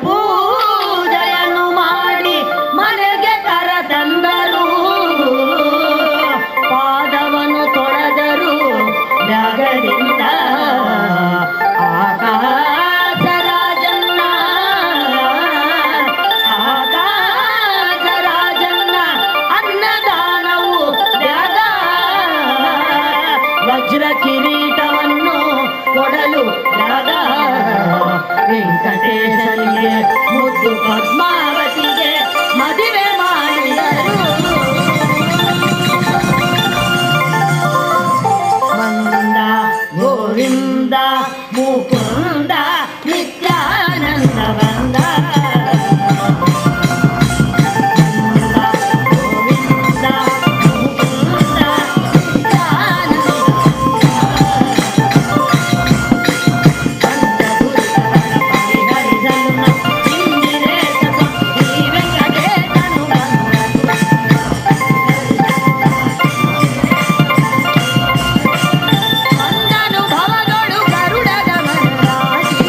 ಪೂಜೆಯನ್ನು ಮಾಡಿ ಮನೆಗೆ ಕರ ತಂದರು, ಪಾದವನ್ನು ತೊಳೆದರು ಜಗದಿಂದ ಆಕಾಶರಾಜನ್ನ ಅನ್ನದಾನವು ತ್ಯಾಗ, ವಜ್ರ ಕಿರೀಟವನ್ನು ಕೊಡಲು ತ್ಯಾಗ, ವೆಂಕಟೇಶನಿಗೆ ಮುದ್ದು ಪದ್ಮಾವತಿಗೆ ಮದುವೆ ಮಾಡಿದರು. ಮಂದ ಗೋವಿಂದ ಮುಕುಂದ ನಿತ್ಯಾನಂದ ಬಂದ, ಗರುಡದ ಮನರಾಜಿ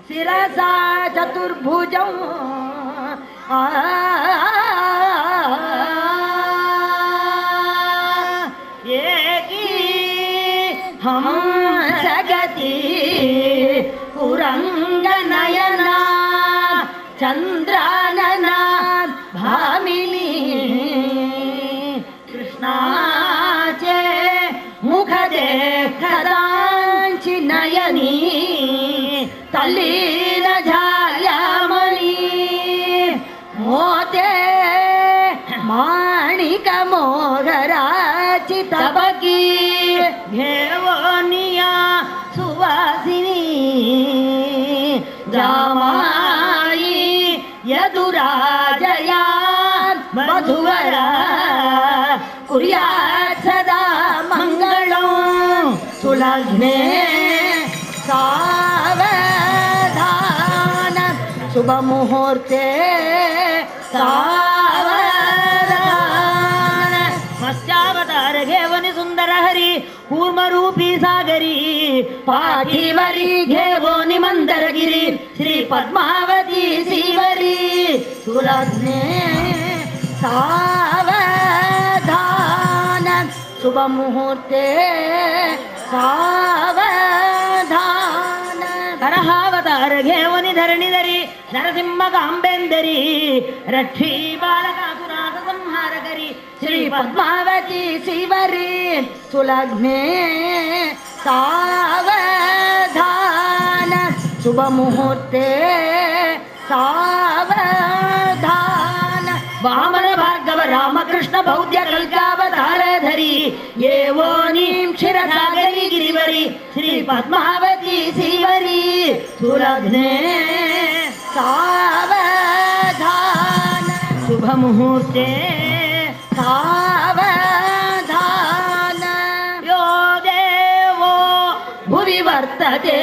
ಶಿರಸಾ ಚತುರ್ಭುಜಂ ಏಕಿ ಹಂಸಗತಿ ಕುರಂಗನಯನ ಚಂದ್ರಾನನ ಭಾಮಿನಿ ಕೃಷ್ಣಾಚೆ ಮುಖದೆ ಕದಾಂಚಿ ನಯನಿ ತಲ್ಲೀನ ಜಾಲಮಣಿ ಮೋತೆ ಮಾಣಿಕ ಮೋಗರಾಚಿ ತಬಕಿ ಘೇವೋನಿಯ ಸುವಾಸಿನಿ ಜಾಮಾಯಿ ಯದುರಾಜಯ ಮಧುವರ ಕುರ್ಯಾತ್ ಸದಾ ಮಂಗಳಂ ಸುಲಗ್ನೆ ಸಾವಧಾನ ಶುಭ ಮುಹೂರ್ತೆ ಸಾವಧಾನ ಮತ್ಸ್ಯಾವತಾರ ಘೇವನಿ ಸುಂದರ ಹರಿ ಕೂರ್ಮರೂಪಿ ಸಾಗರಿ ಪಾಠಿವರಿ ಘೇವೋನಿ ಮಂದರಗಿರಿ ಶ್ರೀ ಪದ್ಮಾವತಿ ಶ್ರೀವರಿ ಸುಲಗ್ನೆ ಸಾವಧಾನ ಶುಭ ಮುಹೂರ್ತೆ ಸಾವಧಾನ ಕರಹಾವತಾರ ಘೇವನಿ ಧರಣಿಧರಿ ನರಸಿಂಹ ಕಾಂಬೆಂದರಿ ರಕ್ಷಿ ಬಾಲಕಾಸುರಾಸ ಸಂಹಾರಕರಿ ಶ್ರೀ ಪದ್ಮಾವತಿ ಶಿವರಿ ಸುಲಗ್ನೆ ಸಾವಧಾನ ಶುಭ ಮುಹೂರ್ತೆ ಸಾವಧಾನ ವಾಮನ ಭಾರ್ಗವ ರಾಮಕೃಷ್ಣ ಬೌದ್ಧ ಕಲ್ಕಾವತಾರಧರಿ ಏವೋ ನೀಂ ಕ್ಷೀರಸಾಗರಿ ಗಿರಿವರಿ ಶ್ರೀ ಪದ್ಮಾವತಿ ಶ್ರೀವರಿ ಸುಲಗ್ನೆ ಸಾವಧಾನ ಶುಭ ಮುಹೂರ್ತೆ ಸಾವಧಾನ ಯೋ ದೇವೋ ಭುವಿ ವರ್ತತೆ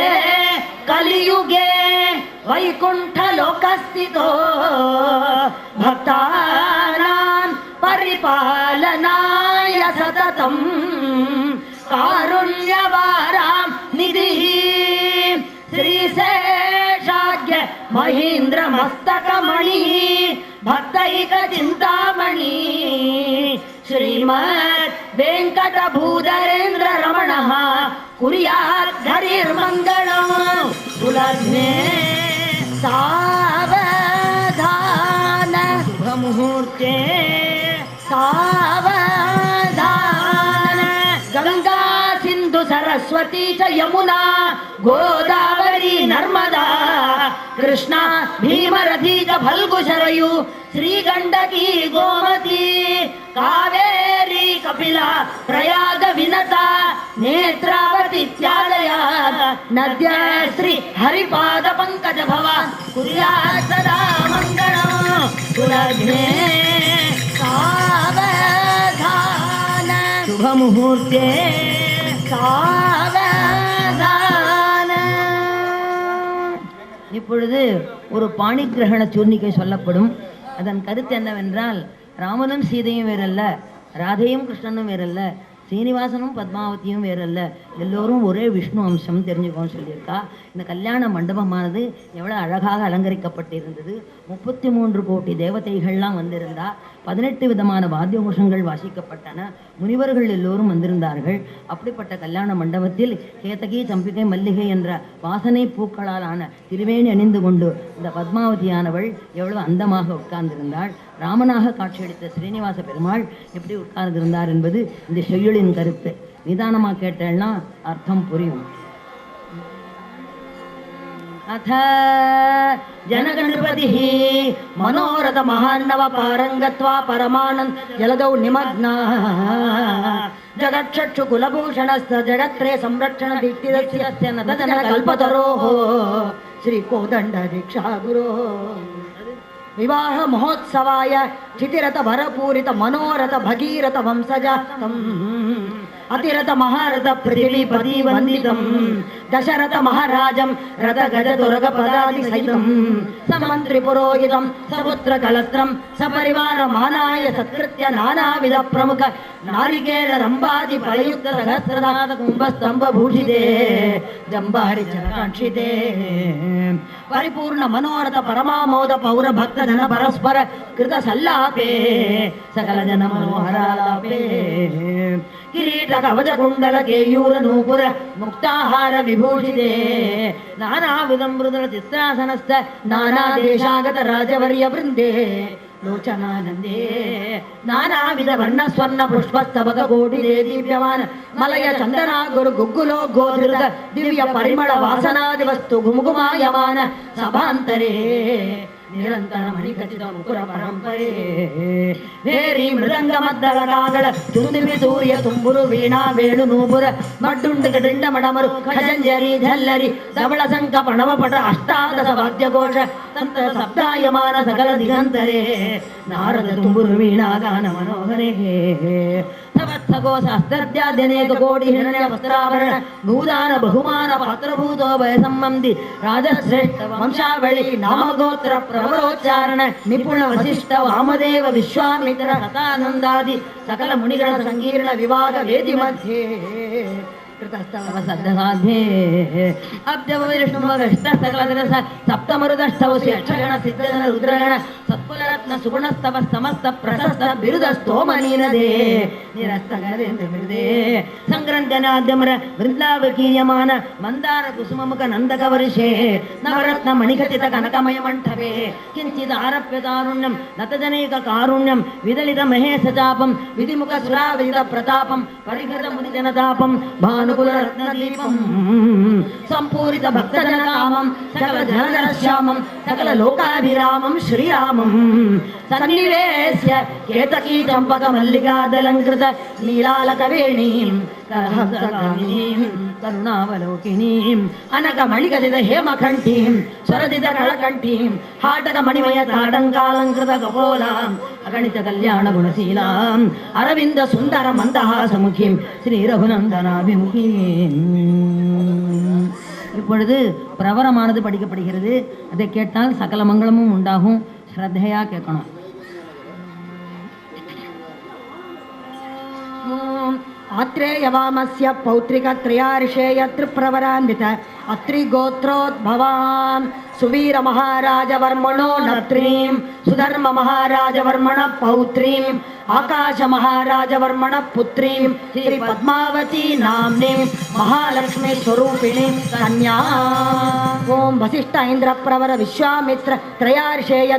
ಕಲಿಯುಗೆ ವೈಕುಂಠ ಲೋಕಸ್ಥಿತೋ ಭಕ್ತಾನಾಂ ಪರಿಪಾಲನಾಯ ಸತತಂ ಕಾರುಣ್ಯವಾರಾಂ ನಿಧಿಃ ಶ್ರೀಶೇಷಾಗ್ಯ ಮಹೇಂದ್ರ ಮಸ್ತಕಮಣಿ ಭಕ್ತೈಕ ಚಿಂತಾಮಣಿ ಶ್ರೀಮದ್ ವೆಂಕಟಭೂಧರೇಂದ್ರ ರಮಣಃ ಕುರ್ಯಾತ್ ಹರಿರ್ಮಂಗಳಂ ಸುಲಗ್ನೆ ಸಾವಧಾನ ಶುಭ ಮುಹೂರ್ತೆ ಸಾವಧಾನ ಗಂಗಾ ಸಿಂಧು ಸರಸ್ವತಿ ಚ ಯಮುನಾ ಗೋದಾವರಿ ನರ್ಮದಾ ಕೃಷ್ಣ ಭೀಮರಥಿ ಚ ಫಲ್ಗು ಶರಯು ಶ್ರೀಗಂಡಕಿ ಗೋಮತಿ ಕಾವೇರಿ ಕಪಿಲ ಪ್ರಯಾಗ ವಿನತ ನೇತ್ರಾವತಿ ಇತ್ಯಾದಯ ನದ್ಯ ಶ್ರೀ ಹರಿಪಾದ ಪಂಕಜ ಭವ ಕುರ್ಯಾತ್ ಸದಾ ಮಂಗಳಂ ಸುಲಗ್ನೆ ಸಾವಧಾನ ಶುಭ ಮುಹೂರ್ತೆ சாவதான. இப்பொழுது ஒரு பாணிகிரகண சூர்ணிகை சொல்லப்படும். அதன் கருத்து என்னவென்றால், ராமனும் சீதையும் வேறல்ல, ராதையும் கிருஷ்ணனும் வேறல்ல, சீனிவாசனும் பத்மாவதியும் வேறல்ல, எல்லோரும் ஒரே விஷ்ணு அம்சம் தெரிஞ்சுக்கோன்னு சொல்லியிருக்கா. இந்த கல்யாண மண்டபமானது எவ்வளோ அழகாக அலங்கரிக்கப்பட்டிருந்தது. 33 கோடி தேவதைகள்லாம் வந்திருந்தா. 18 விதமான வாத்தியகோஷங்கள் வாசிக்கப்பட்டன. முனிவர்கள் எல்லோரும் வந்திருந்தார்கள். அப்படிப்பட்ட கல்யாண மண்டபத்தில் கேதகி, சம்பிகை, மல்லிகை என்ற வாசனை பூக்களால் ஆன திருவேணி அணிந்து கொண்டு இந்த பத்மாவதியானவள் எவ்வளவு அந்தமாக உட்கார்ந்திருந்தாள். ராமனாக காட்சியளித்த ஸ்ரீனிவாச பெருமாள் எப்படி உட்கார்ந்திருந்தார் என்பது இந்த செய்யுளின் கருத்து. நிதானமாக கேட்டேன்னா அர்த்தம் புரியும். अथ जनगणपतिः मनोरथ महान्नव पारंगत्वा परमानंद जलदौ निमग्नाः जगत्चक्षु कुलभूषणस्थ जगत्रे संरक्षण दीप्तिदस्य नदन कल्पतरोः श्री कोदंड दीक्षा गुरोः विवाह महोत्सवाय क्षितिरथ भरपूरित मनोरथ भगीरथ वंशज अतिरथ महारथ पृथिवीपति वंदितं दशरथ महाराजं रथ गज तुरग पदादि सहितं समंत्रि पुरोहितं सपुत्र कलत्रं सपरिवार मानाय सत्कृत्य नानाविध प्रमुख नारिकेल रंबादि फलयुक्त सहस्रनाथ कुंभस्तंभ भूषिते जंबारि चरकाक्षिते परिपूर्ण मनोरथ परमामोद पौर भक्त जन परस्पर कृत सल्लापे सकल जन मनोहरालापे किरीट कवच कुंडल केयूर नूपुर मुक्ताहार विभूषिते नानाविधं मृदुल चित्रासनस्थ नाना देशागत राजवर्य वृंदे लोचनानंदे नानाविध वर्ण स्वर्ण पुष्पस्तबक कोटिदे दीप्यमान मलय चंदना गुरु गुग्गुलो गोधृत दिव्य परिमळ वासनादि वस्तु घुमघुमायमान सभांतरे निरंतर मणिखचित मुकुर परंपरे वेरी मृदंग मद्दल कागळ ತುಂದಿವಿ ಸೂರ್ಯ ತುಂಬುರು ವೀಣಾ ವೇಣು ನೂಪುರ ಮಡ್ಡುಂಡ ಗಡಿಂಡ ಮಡಮರು ಖಜಂಜರಿ ಝಲ್ಲರಿ ಧವಳ ಸಂಕ ಪಣವ ಪಟ ಅಷ್ಟಾದಶ ವಾದ್ಯಘೋಷ ತಂತ್ರ ಶಬ್ದಾಯಮಾನ ಸಕಲ ದಿಗಂತರೇ ನಾರದ ತುಂಬುರು ವೀಣಾ ಗಾನ ಮನೋಹರೇ ಸವತ್ಸಗೋ ಶಾಸ್ತ್ರದ್ಯಾದ್ಯನೇಕ ಕೋಟಿ ಹಿರಣ್ಯ ವಸ್ತ್ರಾಭರಣ ಭೂದಾನ ಬಹುಮಾನ ಪಾತ್ರಭೂತೋ ಭಯ ಸಂಬಂಧಿ ರಾಜಶ್ರೇಷ್ಠ ವಂಶಾವಳಿ ನಾಮಗೋತ್ರ ಪ್ರವರೋಚ್ಚಾರಣ ನಿಪುಣ ವಸಿಷ್ಠ ವಾಮದೇವ ವಿಶ್ವಾಮಿತ್ರ ಸತಾನಂದಾದಿ ಸಕಲ ಮುನಿಗಳ ಸಂಕೀರ್ಣ ವಿವಾಹ ವೇದಿ ಮಧ್ಯೆ कृतस्तव सद्धाध्ये अब्जव विष्णु विष्ट सकल दिवस सप्तमरुदष्टव यक्षगण सिद्धगण रुद्रगण सत्कुलरत्न सुगुणस्तव समस्त प्रशस्त बिरुद स्तोमनीनदे निरस्तगणेन्द्र बिरुदे संग्रंथनाद्यमर वृंदावकीयमान मंदार कुसुममुख नंदक वर्षे नवरत्न मणिखचित कनकमय मंडपे किंचिद आरप्य तारुण्यं नतजनेक कारुण्यं विदलित महेश चापं विधिमुख सुराविद प्रतापं परिहृत मुनिजनतापं भानुकुल रत्नदीपं संपूरित भक्तजनकामं सकल जनगणश्यामं सकल लोकाभिरामं श्रीरामं सन्निवेश्य केतकी चंपक मल्लिकादलंकृत नीलालकवेणीं करहंसगामिनीं करुणावलोकिनीं अनक मणिगदित हेमकण्ठीं स्वरदित कळकण्ठीं हाटक मणिमय ताडङ्कालंकृत कपोलां अगणित कल्याण गुणशीलां अरविंद सुंदर मंदहासमुखीं श्री रघुनंदनाभिमुखीं இப்பொழுது பிரவரமானது படிக்கப்படுகிறது. அதை கேட்டால் சகல மங்களமும் உண்டாகும். ஸ்ரத்தையா கேட்கணும். आत्रेयवामस्य पौत्रिक त्रयार्षेय त्रिप्रवरान्वित अत्रि गोत्रोद्भवां सुवीर महाराज वर्मणो नत्रीं सुधर्म महाराज वर्मण पौत्रीं आकाश महाराज वर्मण पुत्रीं श्री पद्मावती नाम्नीं महालक्ष्मी स्वरूपिणीं कन्या ओम वसिष्ठ इंद्र प्रवर विश्वामित्र त्रयार्षेय